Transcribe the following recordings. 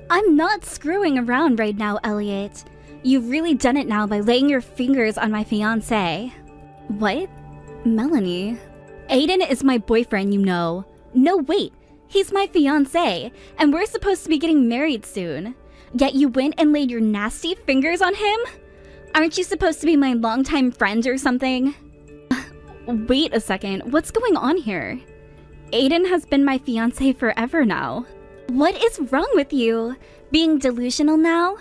I'm not screwing around right now, Elliot. You've really done it now by laying your fingers on my fiancé. What? Melanie? Aiden is my boyfriend, you know. No, wait. He's my fiancé, and we're supposed to be getting married soon. Yet you went and laid your nasty fingers on him? Aren't you supposed to be my longtime friend or something? Wait a second, what's going on here? Aiden has been my fiancé forever now. What is wrong with you? Being delusional now?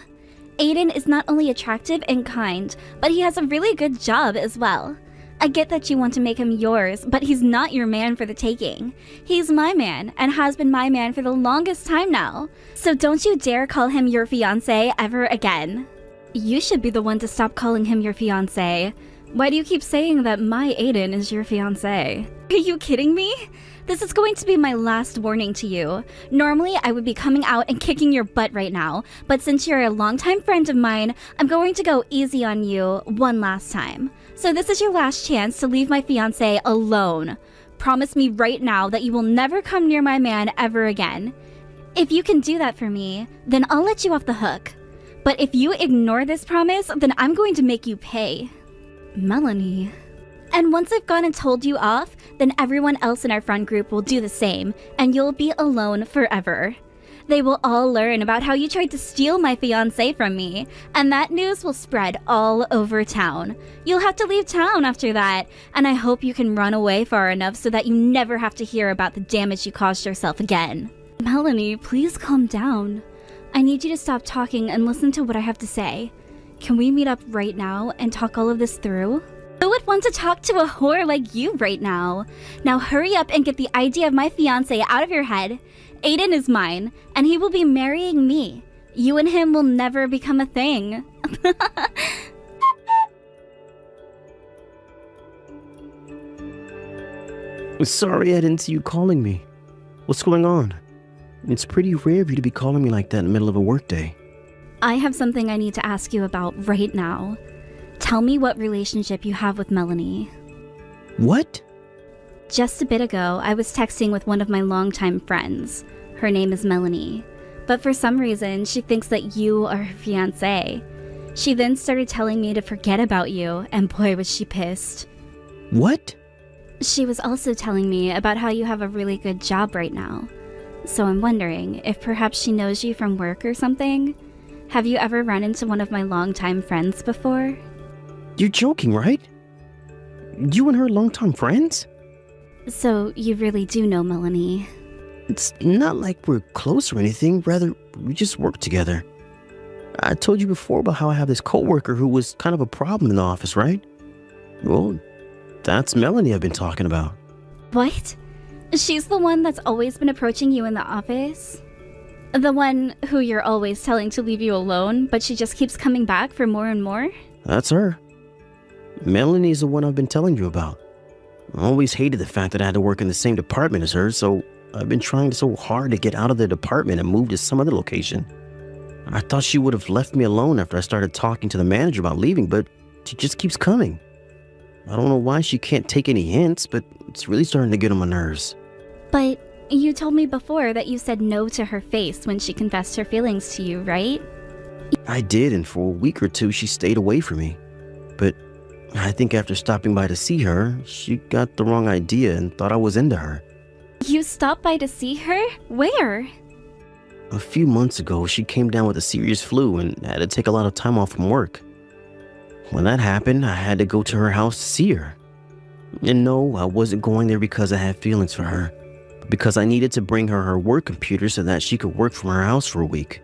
Aiden is not only attractive and kind, but he has a really good job as well. I get that you want to make him yours, but he's not your man for the taking. He's my man, and has been my man for the longest time now. So don't you dare call him your fiancé ever again. You should be the one to stop calling him your fiancé. Why do you keep saying that my Aiden is your fiancé? Are you kidding me? This is going to be my last warning to you. Normally, I would be coming out and kicking your butt right now, but since you're a longtime friend of mine, I'm going to go easy on you one last time. So this is your last chance to leave my fiancé alone. Promise me right now that you will never come near my man ever again. If you can do that for me, then I'll let you off the hook. But if you ignore this promise, then I'm going to make you pay. Melanie. And once I've gone and told you off, then everyone else in our friend group will do the same, and you'll be alone forever. They will all learn about how you tried to steal my fiancé from me, and that news will spread all over town. You'll have to leave town after that, and I hope you can run away far enough so that you never have to hear about the damage you caused yourself again. Melanie, please calm down. I need you to stop talking and listen to what I have to say. Can we meet up right now and talk all of this through? Who would want to talk to a whore like you right now? Now hurry up and get the idea of my fiancé out of your head. Aiden is mine, and he will be marrying me. You and him will never become a thing. Sorry I didn't see you calling me. What's going on? It's pretty rare of you to be calling me like that in the middle of a workday. I have something I need to ask you about right now. Tell me what relationship you have with Melanie. What? Just a bit ago, I was texting with one of my longtime friends. Her name is Melanie. But for some reason, she thinks that you are her fiancé. She then started telling me to forget about you, and boy was she pissed. What? She was also telling me about how you have a really good job right now. So I'm wondering if perhaps she knows you from work or something? Have you ever run into one of my longtime friends before? You're joking, right? You and her longtime friends? So you really do know Melanie. It's not like we're close or anything, rather, we just work together. I told you before about how I have this coworker who was kind of a problem in the office, right? Well, that's Melanie I've been talking about. What? She's the one that's always been approaching you in the office? The one who you're always telling to leave you alone, but she just keeps coming back for more and more? That's her. Melanie's the one I've been telling you about. I always hated the fact that I had to work in the same department as her, so I've been trying so hard to get out of the department and move to some other location. I thought she would have left me alone after I started talking to the manager about leaving, but she just keeps coming. I don't know why she can't take any hints, but it's really starting to get on my nerves. But you told me before that you said no to her face when she confessed her feelings to you, right? I did, and for a week or two she stayed away from me. But I think after stopping by to see her, she got the wrong idea and thought I was into her. You stopped by to see her? Where? A few months ago, she came down with a serious flu and had to take a lot of time off from work. When that happened, I had to go to her house to see her. And no, I wasn't going there because I had feelings for her, but because I needed to bring her work computer so that she could work from her house for a week.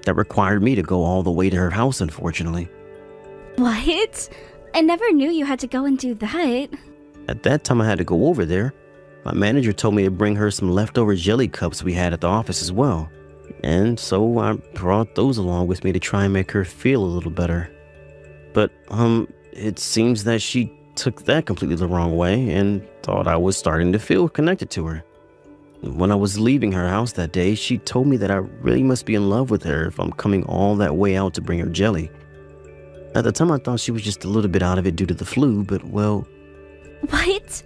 That required me to go all the way to her house, unfortunately. What? I never knew you had to go and do that. At that time, I had to go over there. My manager told me to bring her some leftover jelly cups we had at the office as well. And so I brought those along with me to try and make her feel a little better. But, it seems that she took that completely the wrong way and thought I was starting to feel connected to her. When I was leaving her house that day, she told me that I really must be in love with her if I'm coming all that way out to bring her jelly. At the time, I thought she was just a little bit out of it due to the flu, but, well... What?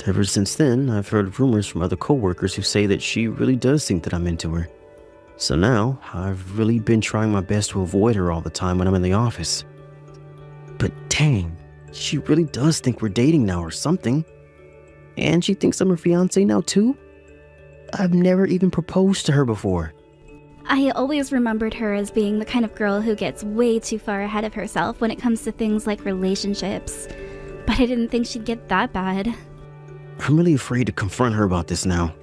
Ever since then, I've heard rumors from other coworkers who say that she really does think that I'm into her. So now, I've really been trying my best to avoid her all the time when I'm in the office. But dang, she really does think we're dating now or something. And she thinks I'm her fiancé now too? I've never even proposed to her before. I always remembered her as being the kind of girl who gets way too far ahead of herself when it comes to things like relationships. But I didn't think she'd get that bad. I'm really afraid to confront her about this now.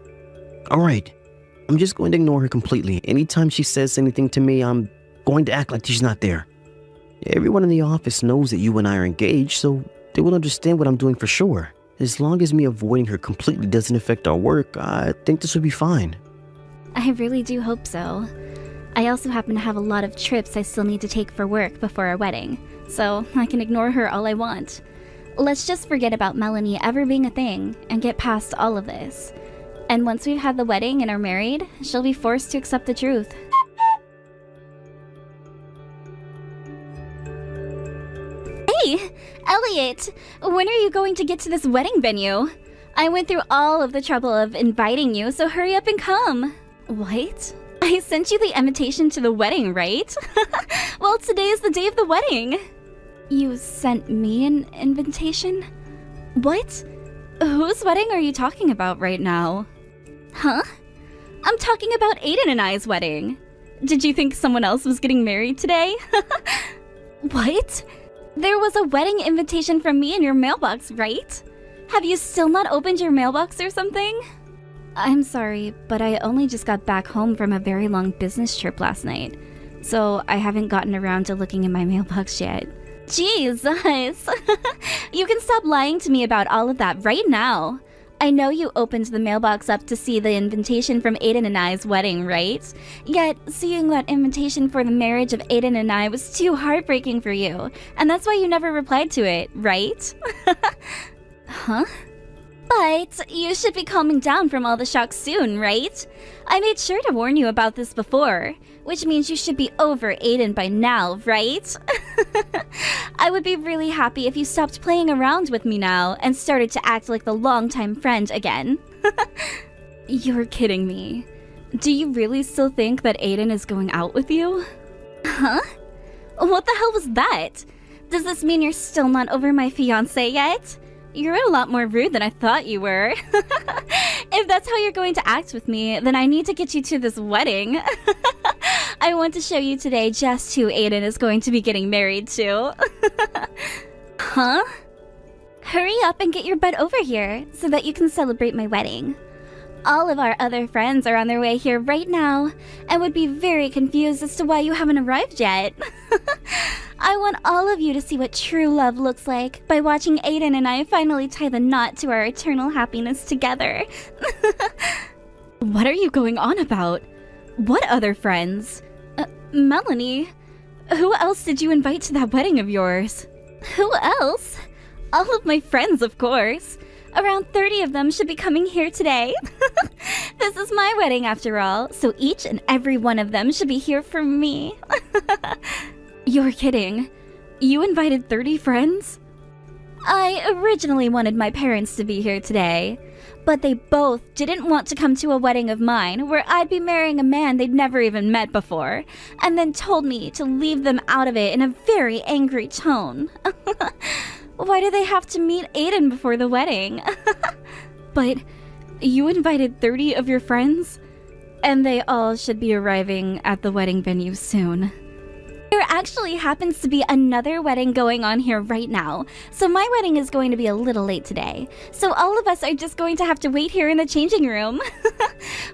Alright, I'm just going to ignore her completely. Anytime she says anything to me, I'm going to act like she's not there. Everyone in the office knows that you and I are engaged, so they will understand what I'm doing for sure. As long as me avoiding her completely doesn't affect our work, I think this will be fine. I really do hope so. I also happen to have a lot of trips I still need to take for work before our wedding, so I can ignore her all I want. Let's just forget about Melanie ever being a thing and get past all of this. And once we've had the wedding and are married, she'll be forced to accept the truth. Hey, Elliot! When are you going to get to this wedding venue? I went through all of the trouble of inviting you, so hurry up and come. What? I sent you the invitation to the wedding, right? Well, today is the day of the wedding. You sent me an invitation? What? Whose wedding are you talking about right now? Huh? I'm talking about Aiden and I's wedding. Did you think someone else was getting married today? What? There was a wedding invitation from me in your mailbox, right? Have you still not opened your mailbox or something? I'm sorry, but I only just got back home from a very long business trip last night, so I haven't gotten around to looking in my mailbox yet. Jesus! You can stop lying to me about all of that right now. I know you opened the mailbox up to see the invitation from Aiden and I's wedding, right? Yet, seeing that invitation for the marriage of Aiden and I was too heartbreaking for you, and that's why you never replied to it, right? Huh? But you should be calming down from all the shock soon, right? I made sure to warn you about this before, which means you should be over Aiden by now, right? I would be really happy if you stopped playing around with me now and started to act like the longtime friend again. You're kidding me. Do you really still think that Aiden is going out with you? Huh? What the hell was that? Does this mean you're still not over my fiancé yet? You're a lot more rude than I thought you were. If that's how you're going to act with me, then I need to get you to this wedding. I want to show you today just who Aiden is going to be getting married to. Huh? Hurry up and get your butt over here so that you can celebrate my wedding. All of our other friends are on their way here right now and would be very confused as to why you haven't arrived yet. I want all of you to see what true love looks like by watching Aiden and I finally tie the knot to our eternal happiness together. What are you going on about? What other friends? Melanie, who else did you invite to that wedding of yours? Who else? All of my friends, of course. Around 30 of them should be coming here today. This is my wedding after all, so each and every one of them should be here for me. You're kidding. You invited 30 friends? I originally wanted my parents to be here today, but they both didn't want to come to a wedding of mine where I'd be marrying a man they'd never even met before, and then told me to leave them out of it in a very angry tone. Why do they have to meet Aiden before the wedding? But you invited 30 of your friends? And they all should be arriving at the wedding venue soon. There actually happens to be another wedding going on here right now, so my wedding is going to be a little late today. So all of us are just going to have to wait here in the changing room.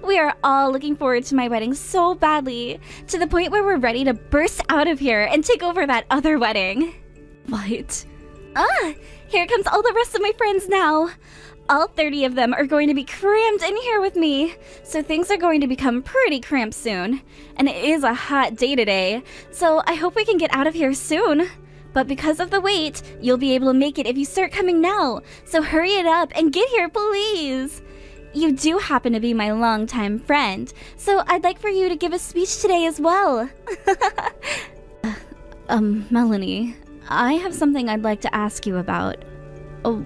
We are all looking forward to my wedding so badly, to the point where we're ready to burst out of here and take over that other wedding. What? Here comes all the rest of my friends now. All 30 of them are going to be crammed in here with me, so things are going to become pretty cramped soon. And it is a hot day today, so I hope we can get out of here soon. But because of the wait, you'll be able to make it if you start coming now, so hurry it up and get here, please. You do happen to be my longtime friend, so I'd like for you to give a speech today as well. Melanie, I have something I'd like to ask you about.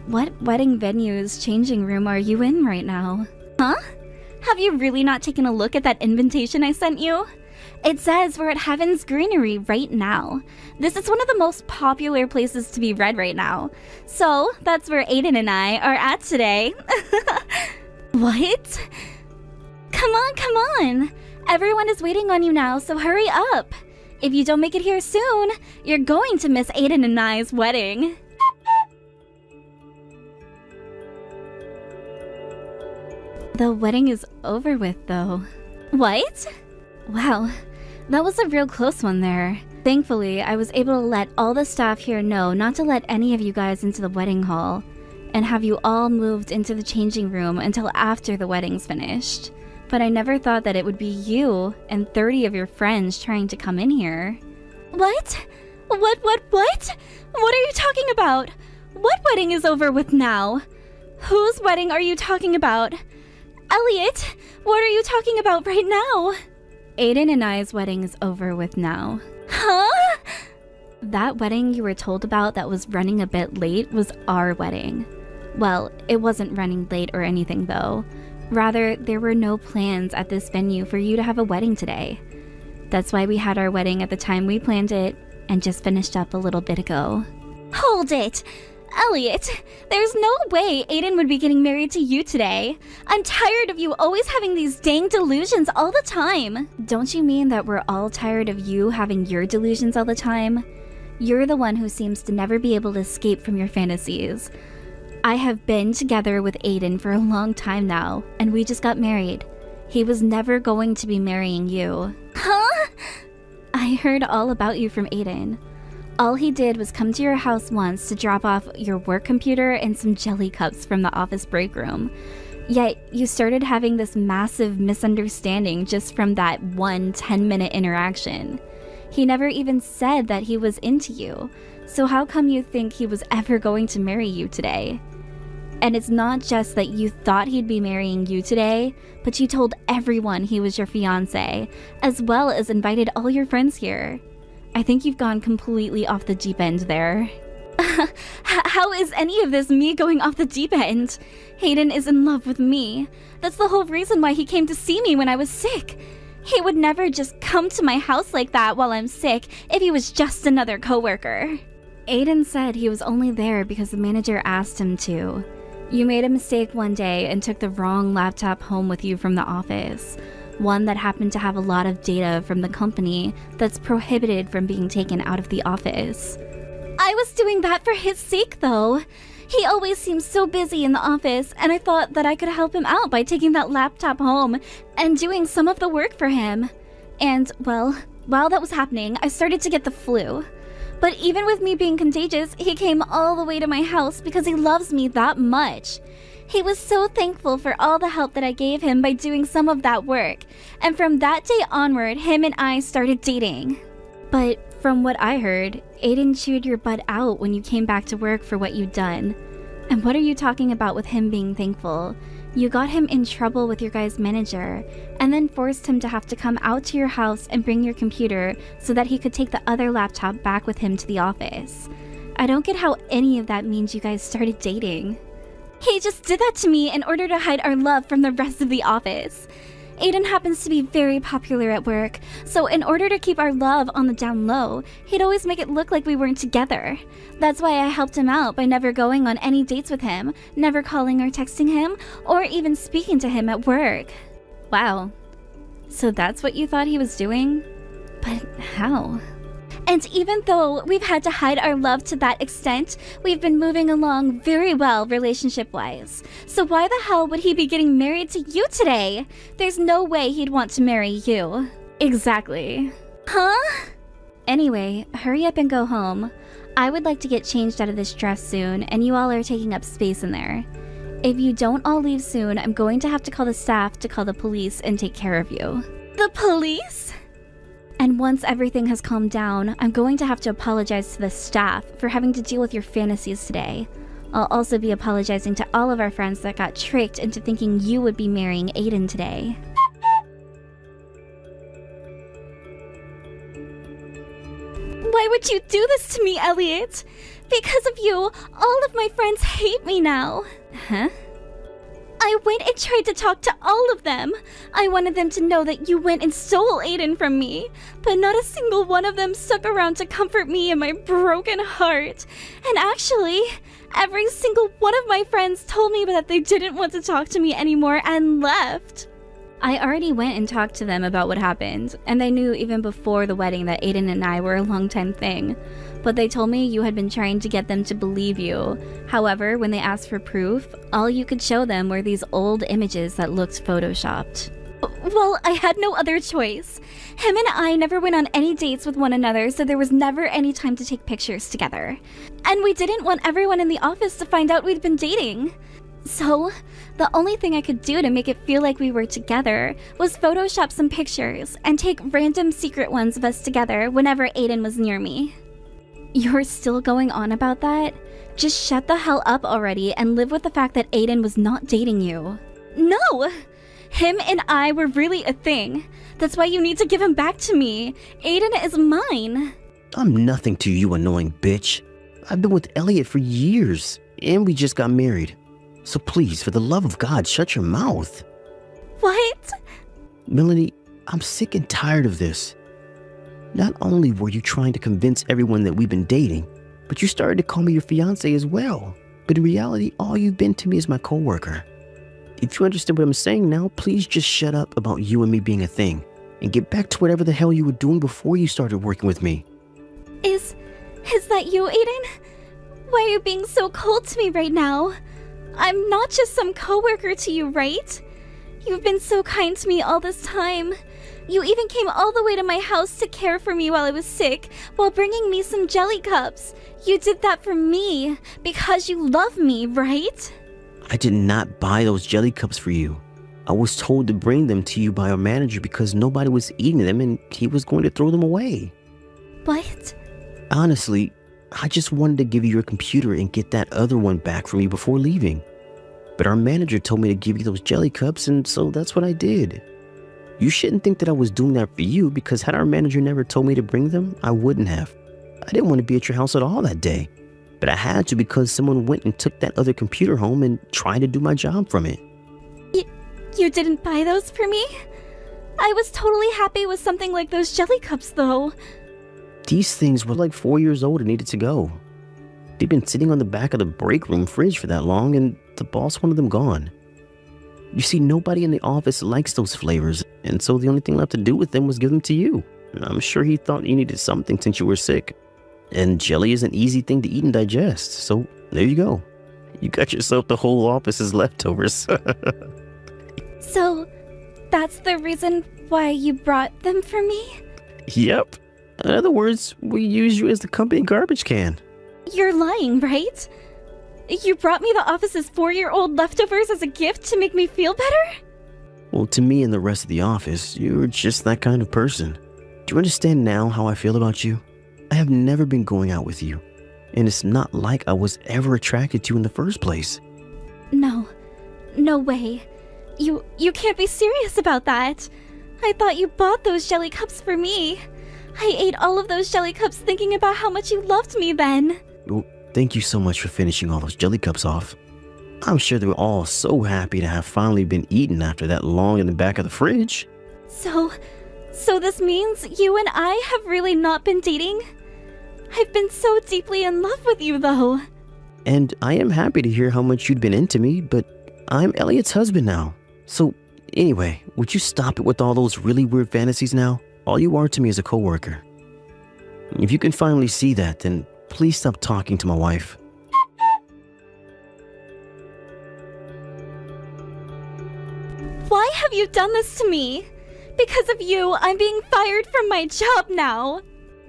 What wedding venue's changing room are you in right now? Huh? Have you really not taken a look at that invitation I sent you? It says we're at Heaven's Greenery right now. This is one of the most popular places to be read right now. So, that's where Aiden and I are at today. What? Come on, come on. Everyone is waiting on you now, so hurry up. If you don't make it here soon, you're going to miss Aiden and I's wedding. The wedding is over with, though. What? Wow, that was a real close one there. Thankfully, I was able to let all the staff here know not to let any of you guys into the wedding hall, and have you all moved into the changing room until after the wedding's finished. But I never thought that it would be you and 30 of your friends trying to come in here. What? What? What are you talking about? What wedding is over with now? Whose wedding are you talking about? Elliot, what are you talking about right now? Aiden and I's wedding is over with now. Huh? That wedding you were told about that was running a bit late was our wedding. Well, it wasn't running late or anything though. Rather, there were no plans at this venue for you to have a wedding today. That's why we had our wedding at the time we planned it and just finished up a little bit ago. Hold it! Elliot, there's no way Aiden would be getting married to you today. I'm tired of you always having these dang delusions all the time. Don't you mean that we're all tired of you having your delusions all the time? You're the one who seems to never be able to escape from your fantasies. I have been together with Aiden for a long time now, and we just got married. He was never going to be marrying you. Huh? I heard all about you from Aiden. All he did was come to your house once to drop off your work computer and some jelly cups from the office break room. Yet, you started having this massive misunderstanding just from that one 10-minute interaction. He never even said that he was into you, so how come you think he was ever going to marry you today? And it's not just that you thought he'd be marrying you today, but you told everyone he was your fiancé, as well as invited all your friends here. I think you've gone completely off the deep end there. How is any of this me going off the deep end? Hayden is in love with me. That's the whole reason why he came to see me when I was sick. He would never just come to my house like that while I'm sick if he was just another coworker. Aiden said he was only there because the manager asked him to. You made a mistake one day and took the wrong laptop home with you from the office. One that happened to have a lot of data from the company that's prohibited from being taken out of the office. I was doing that for his sake, though. He always seems so busy in the office, and I thought that I could help him out by taking that laptop home and doing some of the work for him. And, well, while that was happening, I started to get the flu. But even with me being contagious, he came all the way to my house because he loves me that much. He was so thankful for all the help that I gave him by doing some of that work, and from that day onward, him and I started dating. But from what I heard, Aiden chewed your butt out when you came back to work for what you'd done. And what are you talking about with him being thankful? You got him in trouble with your guy's manager, and then forced him to have to come out to your house and bring your computer so that he could take the other laptop back with him to the office. I don't get how any of that means you guys started dating. He just did that to me in order to hide our love from the rest of the office. Aiden happens to be very popular at work, so in order to keep our love on the down low, he'd always make it look like we weren't together. That's why I helped him out by never going on any dates with him, never calling or texting him, or even speaking to him at work. Wow. So that's what you thought he was doing? But how? And even though we've had to hide our love to that extent, we've been moving along very well relationship-wise. So why the hell would he be getting married to you today? There's no way he'd want to marry you. Exactly. Huh? Anyway, hurry up and go home. I would like to get changed out of this dress soon, and you all are taking up space in there. If you don't all leave soon, I'm going to have to call the staff to call the police and take care of you. The police? And once everything has calmed down, I'm going to have to apologize to the staff for having to deal with your fantasies today. I'll also be apologizing to all of our friends that got tricked into thinking you would be marrying Aiden today. Why would you do this to me, Elliot? Because of you, all of my friends hate me now. Huh? I went and tried to talk to all of them. I wanted them to know that you went and stole Aiden from me, but not a single one of them stuck around to comfort me in my broken heart. And actually, every single one of my friends told me that they didn't want to talk to me anymore and left. I already went and talked to them about what happened, and they knew even before the wedding that Aiden and I were a long-time thing. But they told me you had been trying to get them to believe you. However, when they asked for proof, all you could show them were these old images that looked photoshopped. Well, I had no other choice. Him and I never went on any dates with one another, so there was never any time to take pictures together. And we didn't want everyone in the office to find out we'd been dating. So, the only thing I could do to make it feel like we were together was Photoshop some pictures and take random secret ones of us together whenever Aiden was near me. You're still going on about that? Just shut the hell up already and live with the fact that Aiden was not dating you. No! Him and I were really a thing. That's why you need to give him back to me. Aiden is mine. I'm nothing to you, annoying bitch. I've been with Elliot for years, and we just got married. So please, for the love of God, shut your mouth. What? Melanie, I'm sick and tired of this. Not only were you trying to convince everyone that we've been dating, but you started to call me your fiancé as well. But in reality, all you've been to me is my coworker. If you understand what I'm saying now, please just shut up about you and me being a thing and get back to whatever the hell you were doing before you started working with me. Is that you, Aiden? Why are you being so cold to me right now? I'm not just some coworker to you, right? You've been so kind to me all this time. You even came all the way to my house to care for me while I was sick, while bringing me some jelly cups. You did that for me, because you love me, right? I did not buy those jelly cups for you. I was told to bring them to you by our manager because nobody was eating them and he was going to throw them away. What? Honestly, I just wanted to give you your computer and get that other one back from you before leaving. But our manager told me to give you those jelly cups, and so that's what I did. You shouldn't think that I was doing that for you, because had our manager never told me to bring them, I wouldn't have. I didn't want to be at your house at all that day. But I had to because someone went and took that other computer home and tried to do my job from it. You didn't buy those for me? I was totally happy with something like those jelly cups, though. These things were like 4 years old and needed to go. They'd been sitting on the back of the break room fridge for that long, and the boss wanted them gone. You see, nobody in the office likes those flavors, and so the only thing left to do with them was give them to you. I'm sure he thought you needed something since you were sick. And jelly is an easy thing to eat and digest, so there you go. You got yourself the whole office's leftovers. So, that's the reason why you brought them for me? Yep. In other words, we use you as the company garbage can. You're lying, right? You brought me the office's 4-year-old leftovers as a gift to make me feel better? Well, to me and the rest of the office, you're just that kind of person. Do you understand now how I feel about you? I have never been going out with you, and it's not like I was ever attracted to you in the first place. No way. You can't be serious about that. I thought you bought those jelly cups for me. I ate all of those jelly cups thinking about how much you loved me then. Well, thank you so much for finishing all those jelly cups off. I'm sure they were all so happy to have finally been eaten after that long in the back of the fridge. So this means you and I have really not been dating? I've been so deeply in love with you, though. And I am happy to hear how much you'd been into me, but I'm Elliot's husband now. So anyway, would you stop it with all those really weird fantasies now? All you are to me is a coworker. If you can finally see that, then please stop talking to my wife. Why have you done this to me? Because of you, I'm being fired from my job now.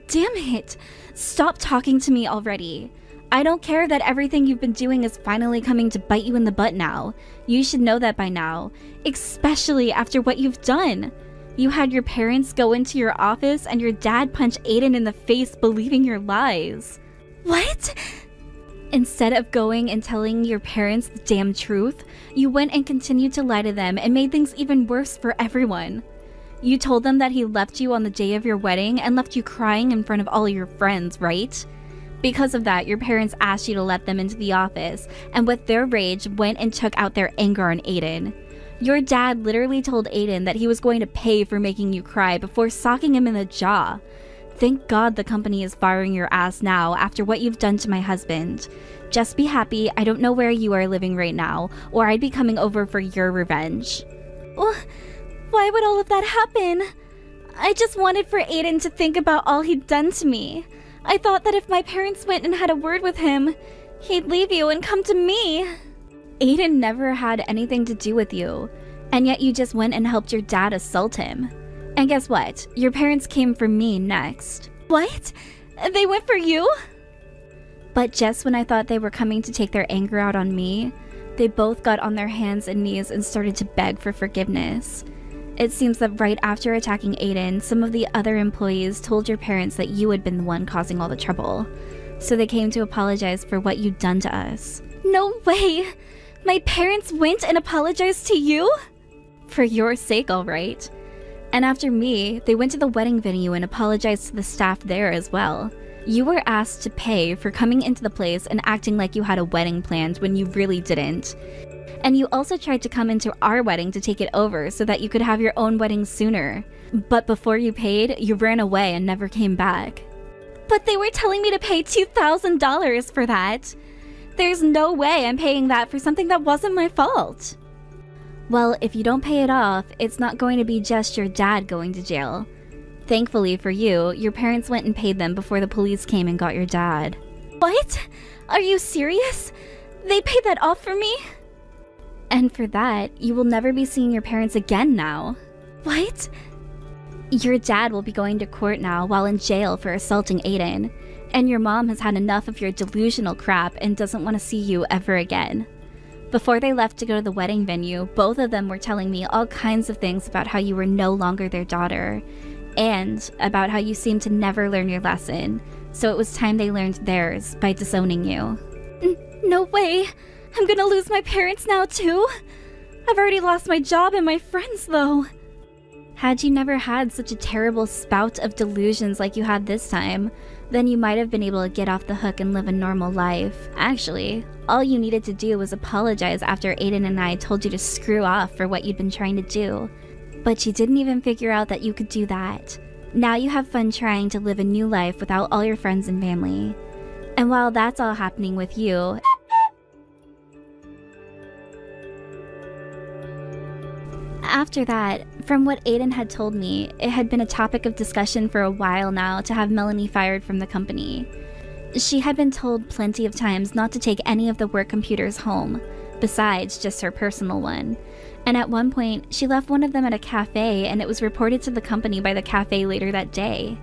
Damn it. Stop talking to me already. I don't care that everything you've been doing is finally coming to bite you in the butt now. You should know that by now, especially after what you've done. You had your parents go into your office and your dad punch Aiden in the face believing your lies. What? Instead of going and telling your parents the damn truth, you went and continued to lie to them and made things even worse for everyone. You told them that he left you on the day of your wedding and left you crying in front of all your friends, right? Because of that, your parents asked you to let them into the office, and with their rage, went and took out their anger on Aiden. Your dad literally told Aiden that he was going to pay for making you cry before socking him in the jaw. Thank God the company is firing your ass now after what you've done to my husband. Just be happy I don't know where you are living right now, or I'd be coming over for your revenge. Why would all of that happen? I just wanted for Aiden to think about all he'd done to me. I thought that if my parents went and had a word with him, he'd leave you and come to me. Aiden never had anything to do with you, and yet you just went and helped your dad assault him. And guess what? Your parents came for me next. What? They went for you? But just when I thought they were coming to take their anger out on me, they both got on their hands and knees and started to beg for forgiveness. It seems that right after attacking Aiden, some of the other employees told your parents that you had been the one causing all the trouble. So they came to apologize for what you'd done to us. No way! My parents went and apologized to you? For your sake, all right. And after me, they went to the wedding venue and apologized to the staff there as well. You were asked to pay for coming into the place and acting like you had a wedding planned when you really didn't. And you also tried to come into our wedding to take it over so that you could have your own wedding sooner. But before you paid, you ran away and never came back. But they were telling me to pay $2,000 for that. There's no way I'm paying that for something that wasn't my fault. Well, if you don't pay it off, it's not going to be just your dad going to jail. Thankfully for you, your parents went and paid them before the police came and got your dad. What? Are you serious? They paid that off for me? And for that, you will never be seeing your parents again now. What? Your dad will be going to court now while in jail for assaulting Aiden, and your mom has had enough of your delusional crap and doesn't want to see you ever again. Before they left to go to the wedding venue, both of them were telling me all kinds of things about how you were no longer their daughter, and about how you seemed to never learn your lesson, so it was time they learned theirs by disowning you. No way! I'm gonna lose my parents now too? I've already lost my job and my friends though. Had you never had such a terrible spout of delusions like you had this time, then you might have been able to get off the hook and live a normal life. Actually, all you needed to do was apologize after Aiden and I told you to screw off for what you'd been trying to do. But you didn't even figure out that you could do that. Now you have fun trying to live a new life without all your friends and family. And while that's all happening with you, after that, from what Aiden had told me, it had been a topic of discussion for a while now to have Melanie fired from the company. She had been told plenty of times not to take any of the work computers home, besides just her personal one. And at one point, she left one of them at a cafe and it was reported to the company by the cafe later that day.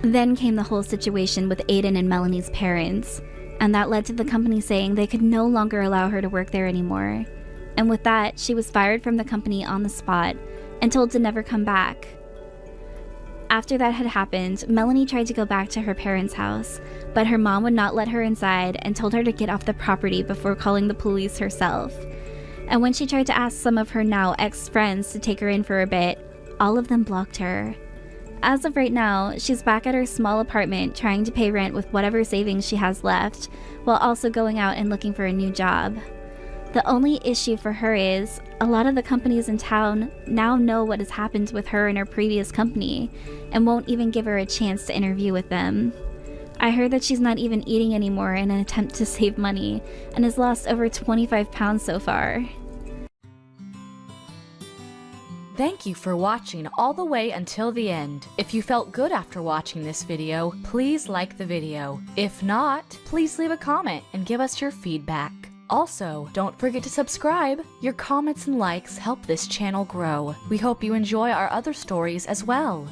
Then came the whole situation with Aiden and Melanie's parents, and that led to the company saying they could no longer allow her to work there anymore. And with that, she was fired from the company on the spot and told to never come back. After that had happened, Melanie tried to go back to her parents' house, but her mom would not let her inside and told her to get off the property before calling the police herself. And when she tried to ask some of her now ex-friends to take her in for a bit, all of them blocked her. As of right now, she's back at her small apartment trying to pay rent with whatever savings she has left, while also going out and looking for a new job. The only issue for her is, a lot of the companies in town now know what has happened with her and her previous company, and won't even give her a chance to interview with them. I heard that she's not even eating anymore in an attempt to save money, and has lost over 25 pounds so far. Thank you for watching all the way until the end. If you felt good after watching this video, please like the video. If not, please leave a comment and give us your feedback. Also, don't forget to subscribe. Your comments and likes help this channel grow. We hope you enjoy our other stories as well.